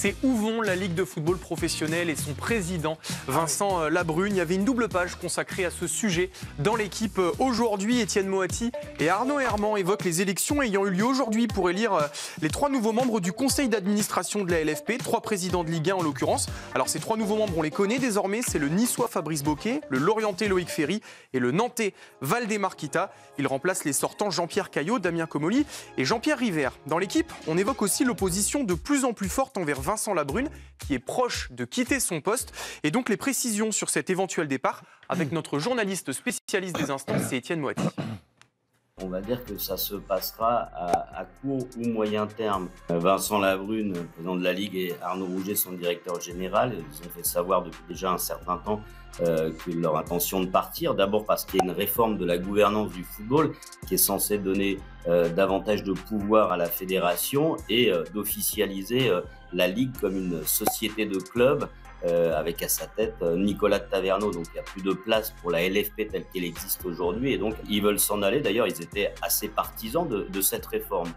C'est où vont la Ligue de football professionnel et son président Vincent Labrune. Il y avait une double page consacrée à ce sujet dans l'équipe aujourd'hui. Étienne Moati et Arnaud Herman évoquent les élections ayant eu lieu aujourd'hui pour élire les 3 nouveaux membres du conseil d'administration de la LFP, 3 présidents de Ligue 1 en l'occurrence. Alors ces 3 nouveaux membres, on les connaît désormais, c'est le Niçois Fabrice Boquet, le Lorientais Loïc Ferry et le Nantais Valdemar Kita. Ils remplacent les sortants Jean-Pierre Caillot, Damien Comolli et Jean-Pierre River. Dans l'équipe, on évoque aussi l'opposition de plus en plus forte envers Vincent Labrune, qui est proche de quitter son poste. Et donc les précisions sur cet éventuel départ avec notre journaliste spécialiste des instances, c'est Étienne Moati. On va dire que ça se passera à court ou moyen terme. Vincent Labrune, président de la Ligue, et Arnaud Rouget, son directeur général, ils ont fait savoir depuis déjà un certain temps que leur intention de partir. D'abord parce qu'il y a une réforme de la gouvernance du football qui est censée donner davantage de pouvoir à la fédération et d'officialiser la Ligue comme une société de clubs avec à sa tête Nicolas de Taverneau. Donc il n'y a plus de place pour la LFP telle qu'elle existe aujourd'hui et donc ils veulent s'en aller. D'ailleurs, ils étaient assez partisans de cette réforme.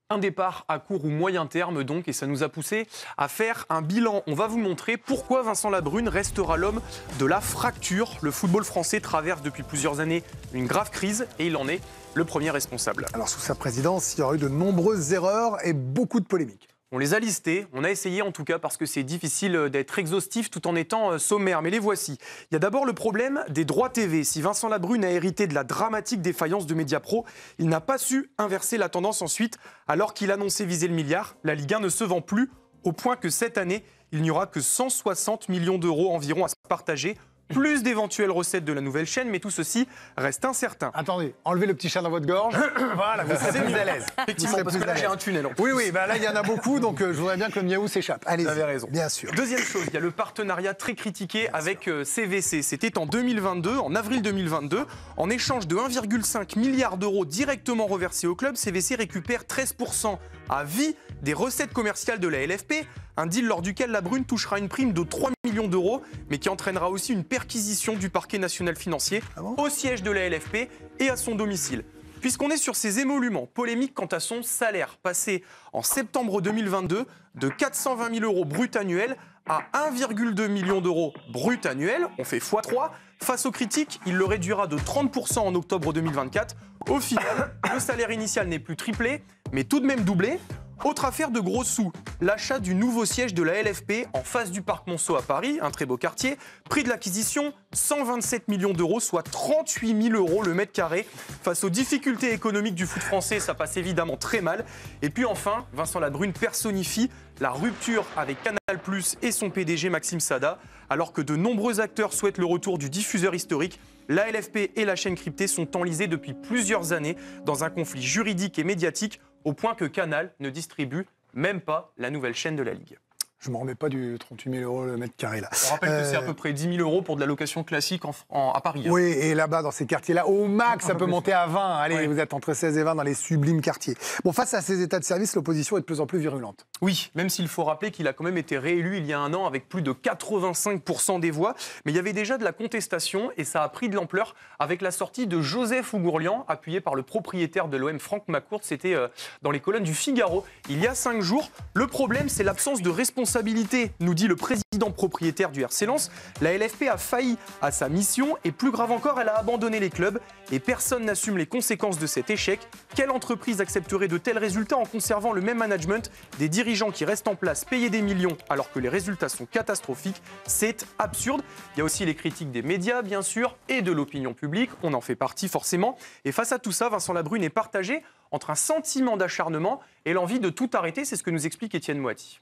Un départ à court ou moyen terme donc, et ça nous a poussé à faire un bilan. On va vous montrer pourquoi Vincent Labrune restera l'homme de la fracture. Le football français traverse depuis plusieurs années une grave crise et il en est le premier responsable. Alors sous sa présidence, il y aura eu de nombreuses erreurs et beaucoup de polémiques. On les a listés, on a essayé en tout cas parce que c'est difficile d'être exhaustif tout en étant sommaire, mais les voici. Il y a d'abord le problème des droits TV. Si Vincent Labrune a hérité de la dramatique défaillance de Mediapro, il n'a pas su inverser la tendance ensuite alors qu'il annonçait viser le milliard. La Ligue 1 ne se vend plus au point que cette année, il n'y aura que 160 millions d'euros environ à se partager. Plus d'éventuelles recettes de la nouvelle chaîne, mais tout ceci reste incertain. Attendez, enlevez le petit chat dans votre gorge. Voilà, vous serez plus à l'aise. Effectivement, parce que là, j'ai un tunnel. Oui, bah là, il y en a beaucoup, donc je voudrais bien que le miaou s'échappe. Allez, vous avez raison. Bien sûr. Deuxième chose, il y a le partenariat très critiqué avec CVC. C'était en 2022, en avril 2022. En échange de 1,5 milliard d'euros directement reversés au club, CVC récupère 13% à vie des recettes commerciales de la LFP. Un deal lors duquel Labrune touchera une prime de 3 millions d'euros, mais qui entraînera aussi une perquisition du parquet national financier au siège de la LFP et à son domicile. Puisqu'on est sur ces émoluments polémiques quant à son salaire, passé en septembre 2022 de 420 000 euros brut annuel à 1,2 million d'euros brut annuel, on fait x3. Face aux critiques, il le réduira de 30% en octobre 2024. Au final, le salaire initial n'est plus triplé, mais tout de même doublé. Autre affaire de gros sous, l'achat du nouveau siège de la LFP en face du parc Monceau à Paris, un très beau quartier. Prix de l'acquisition, 127 millions d'euros, soit 38 000 euros le mètre carré. Face aux difficultés économiques du foot français, ça passe évidemment très mal. Et puis enfin, Vincent Labrune personnifie la rupture avec Canal+ et son PDG Maxime Sada. Alors que de nombreux acteurs souhaitent le retour du diffuseur historique, la LFP et la chaîne cryptée sont enlisées depuis plusieurs années dans un conflit juridique et médiatique au point que Canal ne distribue même pas la nouvelle chaîne de la Ligue. Je ne me remets pas du 38 000 euros le mètre carré là. On rappelle que c'est à peu près 10 000 euros pour de la location classique à Paris. Oui, et là-bas, dans ces quartiers-là, au max, ça peut monter à 20. Allez, oui. Vous êtes entre 16 et 20 dans les sublimes quartiers. Bon, face à ces états de service, l'opposition est de plus en plus virulente. Oui, même s'il faut rappeler qu'il a quand même été réélu il y a un an avec plus de 85% des voix. Mais il y avait déjà de la contestation et ça a pris de l'ampleur avec la sortie de Joseph Ougourlian, appuyé par le propriétaire de l'OM, Franck McCourt. C'était dans les colonnes du Figaro il y a 5 jours. Le problème, c'est l'absence de responsabilité, nous dit le président propriétaire du RC Lens. La LFP a failli à sa mission et plus grave encore, elle a abandonné les clubs et personne n'assume les conséquences de cet échec. Quelle entreprise accepterait de tels résultats en conservant le même management, des dirigeants qui restent en place payés des millions alors que les résultats sont catastrophiques? C'est absurde. Il y a aussi les critiques des médias bien sûr et de l'opinion publique, on en fait partie forcément. Et face à tout ça, Vincent Labrune est partagé entre un sentiment d'acharnement et l'envie de tout arrêter, c'est ce que nous explique Étienne Moati.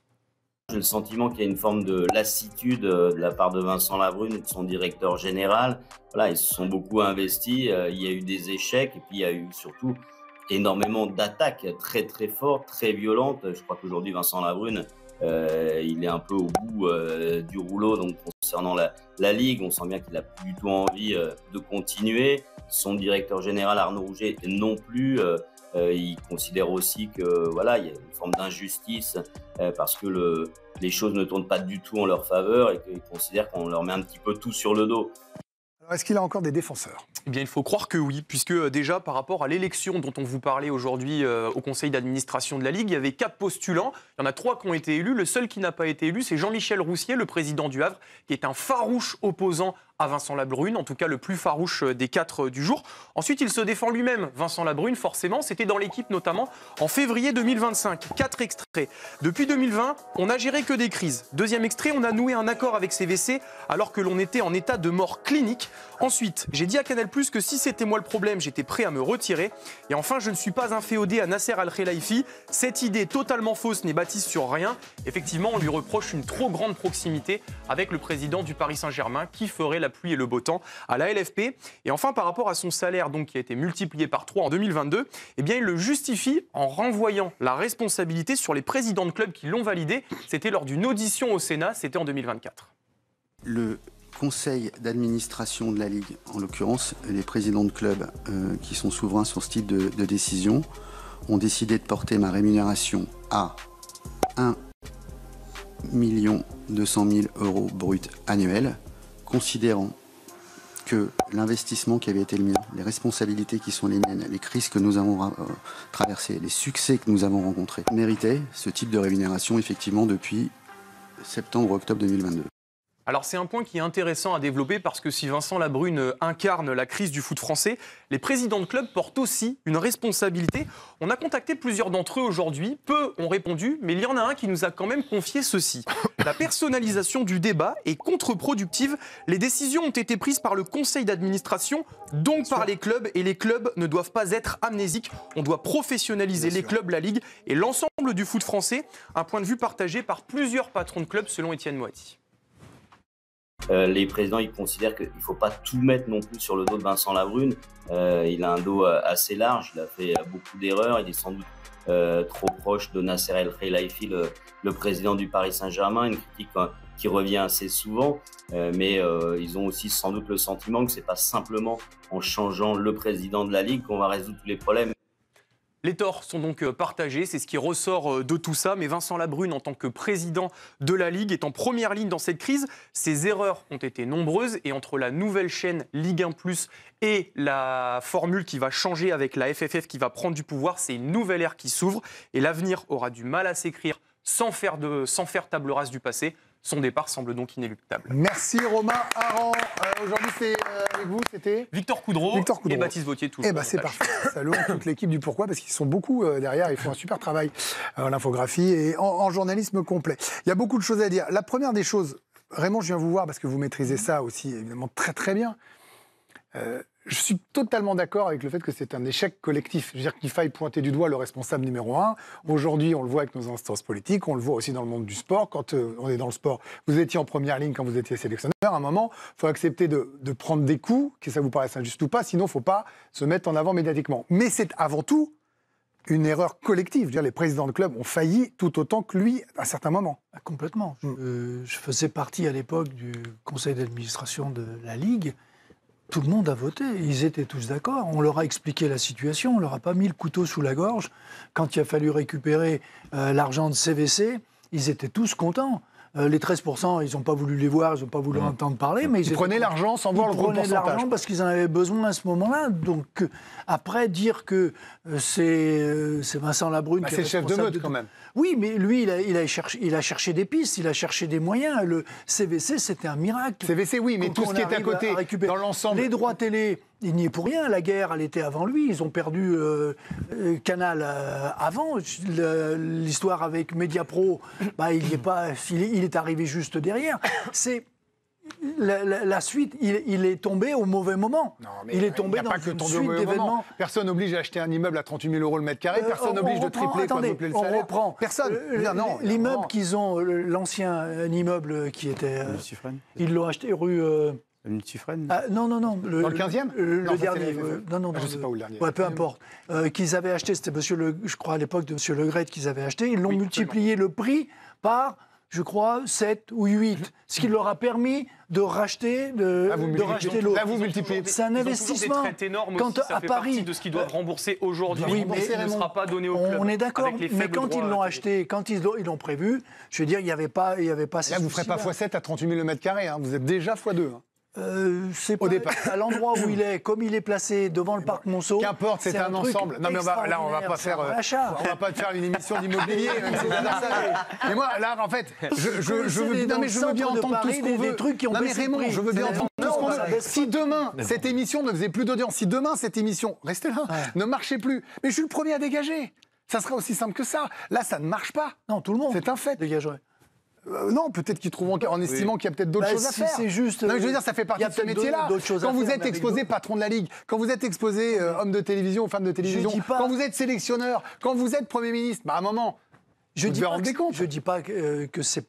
J'ai le sentiment qu'il y a une forme de lassitude de la part de Vincent Labrune et de son directeur général. Voilà, ils se sont beaucoup investis, il y a eu des échecs et puis il y a eu surtout énormément d'attaques très très fortes, très violentes. Je crois qu'aujourd'hui Vincent Labrune, il est un peu au bout du rouleau donc concernant la Ligue. On sent bien qu'il n'a plus du tout envie de continuer. Son directeur général Arnaud Rouget non plus. Il considère aussi que voilà, il y a une forme d'injustice parce que les choses ne tournent pas du tout en leur faveur et qu'ils considèrent qu'on leur met un petit peu tout sur le dos. Est-ce qu'il a encore des défenseurs? Eh bien, il faut croire que oui, puisque déjà par rapport à l'élection dont on vous parlait aujourd'hui au conseil d'administration de la Ligue, il y avait 4 postulants, il y en a 3 qui ont été élus. Le seul qui n'a pas été élu, c'est Jean-Michel Roussier, le président du Havre, qui est un farouche opposant à Vincent Labrune, en tout cas le plus farouche des 4 du jour. Ensuite, il se défend lui-même, Vincent Labrune, forcément. C'était dans l'équipe notamment en février 2025. 4 extraits. Depuis 2020, on n'a géré que des crises. Deuxième extrait, on a noué un accord avec CVC alors que l'on était en état de mort clinique. Ensuite, j'ai dit à Canal+ que si c'était moi le problème, j'étais prêt à me retirer. Et enfin, je ne suis pas inféodé à Nasser Al-Khelaifi. Cette idée totalement fausse n'est bâtie sur rien. Effectivement, on lui reproche une trop grande proximité avec le président du Paris Saint-Germain qui ferait la pluie et le beau temps à la LFP. Et enfin, par rapport à son salaire donc, qui a été multiplié par 3 en 2022, eh bien, il le justifie en renvoyant la responsabilité sur les présidents de clubs qui l'ont validé. C'était lors d'une audition au Sénat, c'était en 2024. Le conseil d'administration de la Ligue, en l'occurrence les présidents de clubs qui sont souverains sur ce type de décision, ont décidé de porter ma rémunération à 1 200 000 € brut annuels, considérant que l'investissement qui avait été le mien, les responsabilités qui sont les miennes, les crises que nous avons traversées, les succès que nous avons rencontrés, méritaient ce type de rémunération effectivement depuis septembre-octobre 2022. Alors c'est un point qui est intéressant à développer parce que si Vincent Labrune incarne la crise du foot français, les présidents de clubs portent aussi une responsabilité. On a contacté plusieurs d'entre eux aujourd'hui, peu ont répondu, mais il y en a un qui nous a quand même confié ceci. La personnalisation du débat est contre-productive. Les décisions ont été prises par le conseil d'administration, donc par les clubs, et les clubs ne doivent pas être amnésiques. On doit professionnaliser les clubs, la Ligue et l'ensemble du foot français. Un point de vue partagé par plusieurs patrons de clubs selon Étienne Moati. Les présidents, ils considèrent qu'il ne faut pas tout mettre non plus sur le dos de Vincent Labrune. Il a un dos assez large, il a fait beaucoup d'erreurs, il est sans doute trop proche de Nasser El-Khelaifi, le président du Paris Saint-Germain, une critique qui revient assez souvent, mais ils ont aussi sans doute le sentiment que ce n'est pas simplement en changeant le président de la Ligue qu'on va résoudre tous les problèmes. Les torts sont donc partagés, c'est ce qui ressort de tout ça. Mais Vincent Labrune, en tant que président de la Ligue, est en première ligne dans cette crise. Ses erreurs ont été nombreuses et entre la nouvelle chaîne Ligue 1+, et la formule qui va changer avec la FFF qui va prendre du pouvoir, c'est une nouvelle ère qui s'ouvre et l'avenir aura du mal à s'écrire sans faire table rase du passé. Son départ semble donc inéluctable. Merci Romain Aran. Aujourd'hui, c'est avec vous, c'était Victor Coudreau et Baptiste Vautier. Eh ben c'est parfait. Salut à toute l'équipe du Pourquoi, parce qu'ils sont beaucoup derrière. Ils font un super travail en infographie et en journalisme complet. Il y a beaucoup de choses à dire. La première des choses, Raymond, je viens vous voir parce que vous maîtrisez ça aussi évidemment très très bien. Je suis totalement d'accord avec le fait que c'est un échec collectif. Je veux dire qu'il faille pointer du doigt le responsable numéro 1. Aujourd'hui, on le voit avec nos instances politiques, on le voit aussi dans le monde du sport. Quand on est dans le sport, vous étiez en première ligne quand vous étiez sélectionneur. À un moment, il faut accepter de prendre des coups, que ça vous paraisse injuste ou pas, sinon il ne faut pas se mettre en avant médiatiquement. Mais c'est avant tout une erreur collective. Je veux dire, les présidents de clubs ont failli tout autant que lui à certains moments. Complètement. Je faisais partie à l'époque du conseil d'administration de la Ligue. Tout le monde a voté, ils étaient tous d'accord. On leur a expliqué la situation, on leur a pas mis le couteau sous la gorge. Quand il a fallu récupérer l'argent de CVC, ils étaient tous contents. Les 13%, ils n'ont pas voulu les voir, ils n'ont pas voulu entendre parler. Mais ils prenaient l'argent sans voir le gros pourcentage. Ils prenaient l'argent parce qu'ils en avaient besoin à ce moment-là. Donc après, dire que c'est Vincent Labrune qui est c'est chef de meute quand même. Oui, mais lui, il a cherché des pistes, il a cherché des moyens. Le CVC, c'était un miracle. CVC, oui, mais tout ce qui est à côté, dans l'ensemble... Les droits télé, il n'y est pour rien. La guerre, elle était avant lui. Ils ont perdu Canal avant. L'histoire avec Mediapro, il est arrivé juste derrière. C'est... La suite, il est tombé au mauvais moment. Non, mais il est tombé dans une suite d'événements. Personne n'oblige à acheter un immeuble à 38 000 € le mètre carré. Personne n'oblige de tripler, quadrupler le salaire. On reprend. Personne. L'immeuble qu'ils ont, l'ancien immeuble qui était... ils l'ont acheté rue... Le Multifren Non. Dans le 15e Le dernier. Non, je ne sais pas où le dernier. Ouais, peu importe. Qu'ils avaient acheté, c'était je crois à l'époque de M. Le Gret qu'ils avaient acheté. Ils l'ont multiplié le prix par... je crois, 7 ou 8, ce qui leur a permis de racheter l'eau. Là, vous multipliez. C'est un investissement. Des traites énormes quand aussi, ça à fait Paris, partie de ce qu'ils doivent rembourser aujourd'hui. Oui, mais ne sera pas donné au club. On est d'accord, mais quand ils l'ont acheté, quand ils l'ont prévu, je veux dire, il n'y avait pas... Là, vous ne ferez pas x7 à 38 000 le mètre carré, hein. Vous êtes déjà x2. Hein. C'est Au pas départ. à l'endroit où il est, comme il est placé devant le parc Monceau. Qu'importe, c'est un truc ensemble. Non, mais là, on va pas faire. On va pas te faire une émission d'immobilier, même si j'adore ça. Mais moi, là, en fait, je veux bien entendre tout ce qu'on veut. Des trucs qui ont non, mais baissé de Raymond, prix. je veux bien entendre tout ce qu'on ça veut. baisse Si pas. demain, cette émission ne faisait plus d'audience, si demain, cette émission, restez là, ne marchait plus, mais je suis le premier à dégager. Ça sera aussi simple que ça. Là, ça ne marche pas. Non, tout le monde. C'est un fait. Dégagerait. Non, peut-être qu'ils trouveront en estimant qu'il y a peut-être d'autres choses à faire. C'est juste. Non, mais je veux dire, ça fait partie de ce métier-là. Quand vous êtes exposé patron de la Ligue, quand vous êtes exposé homme de télévision ou femme de télévision, quand vous êtes sélectionneur, quand vous êtes Premier ministre, bah à un moment, vous devez rendre compte. Je dis pas que c'est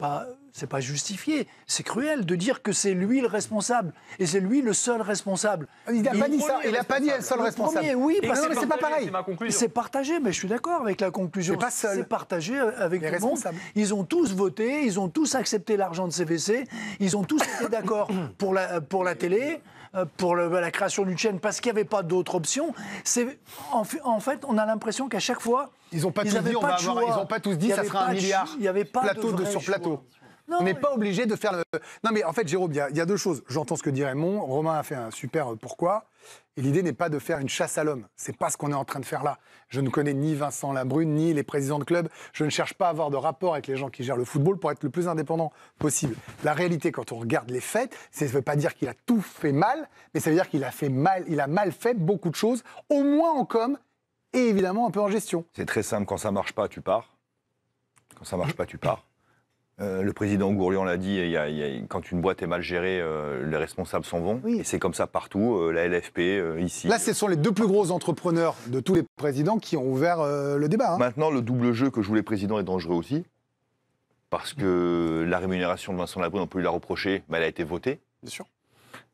pas justifié. C'est cruel de dire que c'est lui le responsable et c'est lui le seul responsable. Il n'a pas dit ça. Il n'a pas dit le seul responsable. Oui, non, mais c'est pas pareil. C'est partagé, mais je suis d'accord avec la conclusion. C'est pas seul. C'est partagé avec Les tout le monde. responsables. Ils ont tous voté, ils ont tous accepté l'argent de CVC, ils ont tous été d'accord pour la télé, pour la création d'une chaîne, parce qu'il n'y avait pas d'autre option. En fait, on a l'impression qu'à chaque fois, Ils n'ont pas tous dit, ils ont pas tous dit, ça sera 1 milliard. Il n'y avait pas sur plateau. Non, On n'est pas obligé de faire le. Non, mais en fait, Jérôme, il y a deux choses. J'entends ce que dit Raymond. Romain a fait un super pourquoi. Et l'idée n'est pas de faire une chasse à l'homme. C'est pas ce qu'on est en train de faire là. Je ne connais ni Vincent Labrune, ni les présidents de club. Je ne cherche pas à avoir de rapport avec les gens qui gèrent le football pour être le plus indépendant possible. La réalité, quand on regarde les faits, ça ne veut pas dire qu'il a tout fait mal, mais ça veut dire qu'il a fait mal, il a mal fait beaucoup de choses, au moins en com et évidemment un peu en gestion. C'est très simple, quand ça marche pas, tu pars. Quand ça marche pas, tu pars. Le président Gourlian l'a dit, quand une boîte est mal gérée, les responsables s'en vont. Oui. Et c'est comme ça partout, la LFP, ici. Là, ce sont les deux plus gros entrepreneurs de tous les présidents qui ont ouvert le débat. Hein. Maintenant, le double jeu que jouent les présidents est dangereux aussi. Parce que la rémunération de Vincent Labrune, on peut lui la reprocher, mais elle a été votée. Bien sûr.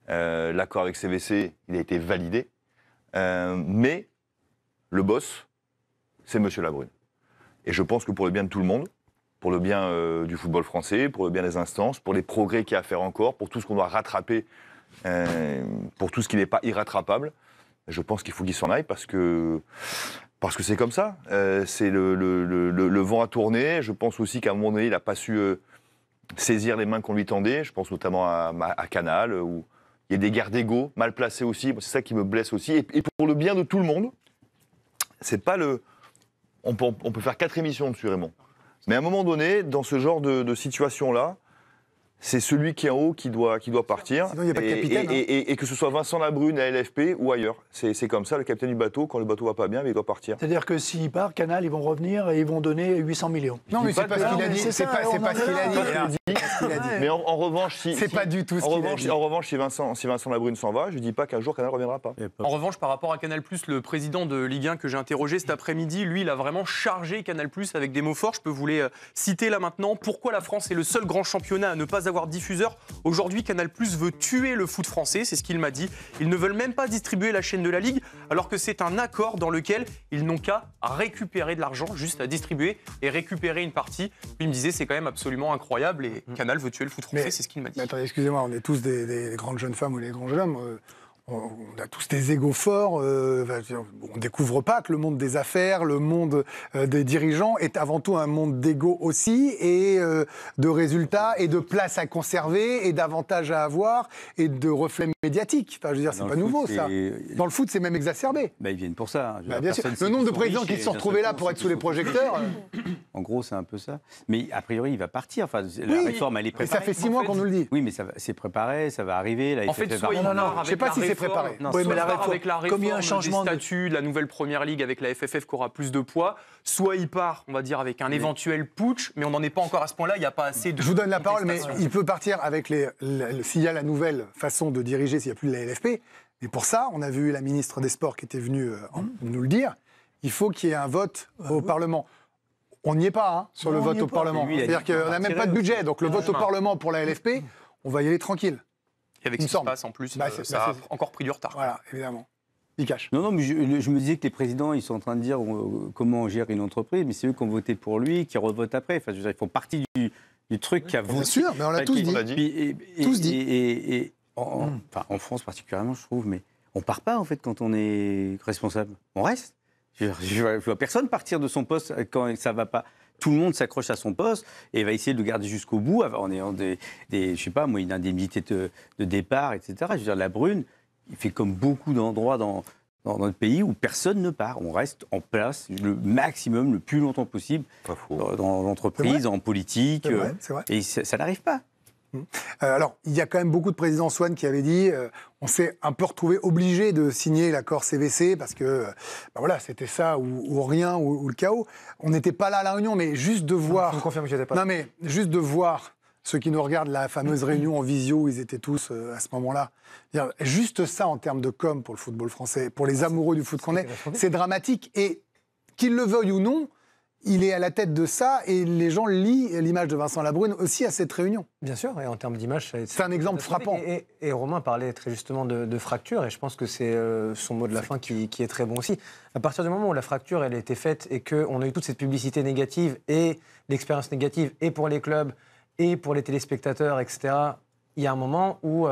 L'accord avec CVC, il a été validé. Mais le boss, c'est M. Labrune. Et je pense que pour le bien de tout le monde, pour le bien du football français, pour le bien des instances, pour les progrès qu'il y a à faire encore, pour tout ce qu'on doit rattraper, pour tout ce qui n'est pas irrattrapable, je pense qu'il faut qu'il s'en aille parce que c'est comme ça. C'est le vent a tourné. Je pense aussi qu'à un moment donné, il n'a pas su saisir les mains qu'on lui tendait. Je pense notamment à Canal, où il y a des guerres d'ego mal placées aussi. C'est ça qui me blesse aussi. Et pour le bien de tout le monde, c'est pas le... On peut faire 4 émissions dessus, Raymond. Mais à un moment donné, dans ce genre de situation-là, c'est celui qui est en haut qui doit partir. Sinon, il n'y a pas de capitaine. Et que ce soit Vincent Labrune à LFP ou ailleurs. C'est comme ça, le capitaine du bateau, quand le bateau va pas bien, mais il doit partir. C'est-à-dire que s'il part, Canal, ils vont revenir et ils vont donner 800 millions. Non, mais c'est pas ce qu'il a dit. C'est pas ce qu'il a dit. Mais en revanche, c'est pas du tout ce qu'il a dit. En revanche, si Vincent Labrune s'en va, je dis pas qu'un jour Canal ne reviendra pas. En revanche, par rapport à Canal+, le président de Ligue 1 que j'ai interrogé cet après-midi, lui, il a vraiment chargé Canal+ avec des mots forts. Je peux vous les citer là maintenant. Pourquoi la France est le seul grand championnat à ne pas avoir de diffuseur ? Aujourd'hui, Canal+ veut tuer le foot français, c'est ce qu'il m'a dit. Ils ne veulent même pas distribuer la chaîne de la Ligue, alors que c'est un accord dans lequel ils n'ont qu'à récupérer de l'argent, juste à distribuer et récupérer une partie. Puis il me disait, c'est quand même absolument incroyable et Canal veut tuer le foot français, c'est ce qu'il m'a dit. Mais attendez, excusez-moi, on est tous des grandes jeunes femmes ou des grands jeunes hommes. On a tous des égos forts. On ne découvre pas que le monde des affaires, le monde des dirigeants est avant tout un monde d'égos aussi, et de résultats, et de places à conserver, et d'avantages à avoir, et de reflets médiatiques. Enfin, je veux dire, c'est pas nouveau, ça. Dans le foot, c'est même exacerbé. Bah, ils viennent pour ça. Bien sûr. Le nombre de présidents qui se sont retrouvés là pour être sous les projecteurs. En gros, c'est un peu ça. Mais a priori, il va partir. Enfin, la réforme, elle est préparée. Et ça fait 6 mois qu'on nous le dit. Oui, mais c'est préparé, ça va arriver. En fait, soit il part avec la réforme, préparé. Oui, mais la réforme, avec la réforme comme il y a un changement des statuts de la nouvelle Première Ligue avec la FFF qui aura plus de poids, soit il part, on va dire, avec un éventuel putsch, mais on n'en est pas encore à ce point-là, il n'y a pas assez de... Je vous donne la parole, mais il peut partir avec s'il y a la nouvelle façon de diriger, s'il n'y a plus de la LFP. Mais pour ça, on a vu la ministre des Sports qui était venue nous le dire, il faut qu'il y ait un vote au Parlement. On n'y est pas, hein, sur le vote au Parlement. C'est-à-dire qu'on n'a même pas de budget, donc le vote au Parlement pour la LFP, on va y aller tranquille. Et avec ce qui se passe en plus, ça a encore pris du retard. Voilà, évidemment. Il cache. Non, mais je me disais que les présidents, ils sont en train de dire comment on gère une entreprise, mais c'est eux qui ont voté pour lui, qui revotent après. Enfin, je veux dire, ils font partie du truc qui a voté. Bien sûr, mais on l'a tous dit. Tous dit. En France particulièrement, je trouve, mais on part pas en fait quand on est responsable. On reste. Je vois personne partir de son poste quand ça va pas. tout le monde s'accroche à son poste et va essayer de le garder jusqu'au bout en ayant je sais pas, moi, une indemnité de départ, etc. Je veux dire, la Brune, il fait comme beaucoup d'endroits dans notre pays où personne ne part. On reste en place le maximum, le plus longtemps possible, dans l'entreprise, en politique. C'est vrai. Et ça n'arrive pas. Alors, il y a quand même beaucoup de présidents Swan qui avaient dit on s'est un peu retrouvé obligé de signer l'accord CVC parce que voilà, c'était ça ou rien ou le chaos. On n'était pas là à la réunion, mais juste de voir. Je vous confirme que j'étais pas. Non, mais juste de voir ceux qui nous regardent la fameuse réunion en visio où ils étaient tous à ce moment-là. Juste ça en termes de com pour le football français, pour les amoureux du foot qu'on est, c'est dramatique. Et qu'ils le veuillent ou non, il est à la tête de ça et les gens lient l'image de Vincent Labrune aussi à cette réunion. Bien sûr, et en termes d'image, c'est un exemple frappant. Et Romain parlait très justement de fracture, et je pense que c'est son mot de la fin qui est très bon aussi. À partir du moment où la fracture elle a été faite et qu'on a eu toute cette publicité négative et l'expérience négative et pour les clubs et pour les téléspectateurs, etc., il y a un moment où,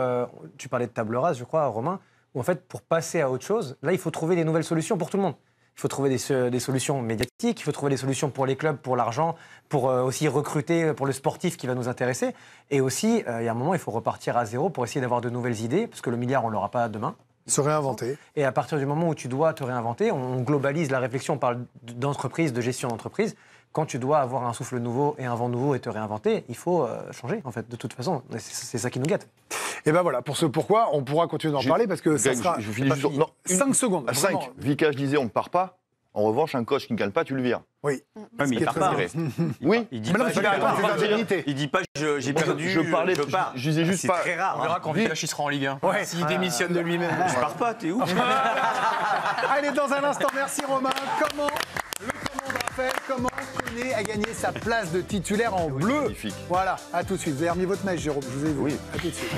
tu parlais de table rase, je crois, Romain, où en fait, pour passer à autre chose, là, il faut trouver des nouvelles solutions pour tout le monde. Il faut trouver des solutions médiatiques, il faut trouver des solutions pour les clubs, pour l'argent, pour aussi recruter pour le sportif qui va nous intéresser. Et aussi, il y a un moment, il faut repartir à zéro pour essayer d'avoir de nouvelles idées, parce que le milliard, on ne l'aura pas demain. Se réinventer. Et à partir du moment où tu dois te réinventer, on globalise la réflexion, on parle d'entreprise, de gestion d'entreprise. Quand tu dois avoir un souffle nouveau et un vent nouveau et te réinventer, il faut changer, en fait, de toute façon. C'est ça qui nous gâte. Et ben voilà, pour ce pourquoi, on pourra continuer d'en parler parce que ça sera... Je finis juste... 5 secondes. À 5, Vika, je disais, on ne part pas. En revanche, un coach qui ne gagne pas, tu le vires. Oui. Mais il part pas. Oui. Il dit pas j'ai perdu, je pars. Je disais juste c'est pas... très rare. On verra quand Villach sera en Ligue 1. Ouais. S'il démissionne de lui-même. Je pars pas, t'es où? Allez, dans un instant, merci Romain. Comment Koné a gagné sa place de titulaire en bleu? Magnifique. Voilà, à tout de suite. Vous avez remis votre mèche, Jérôme, je vous ai vu. Oui. À tout de suite.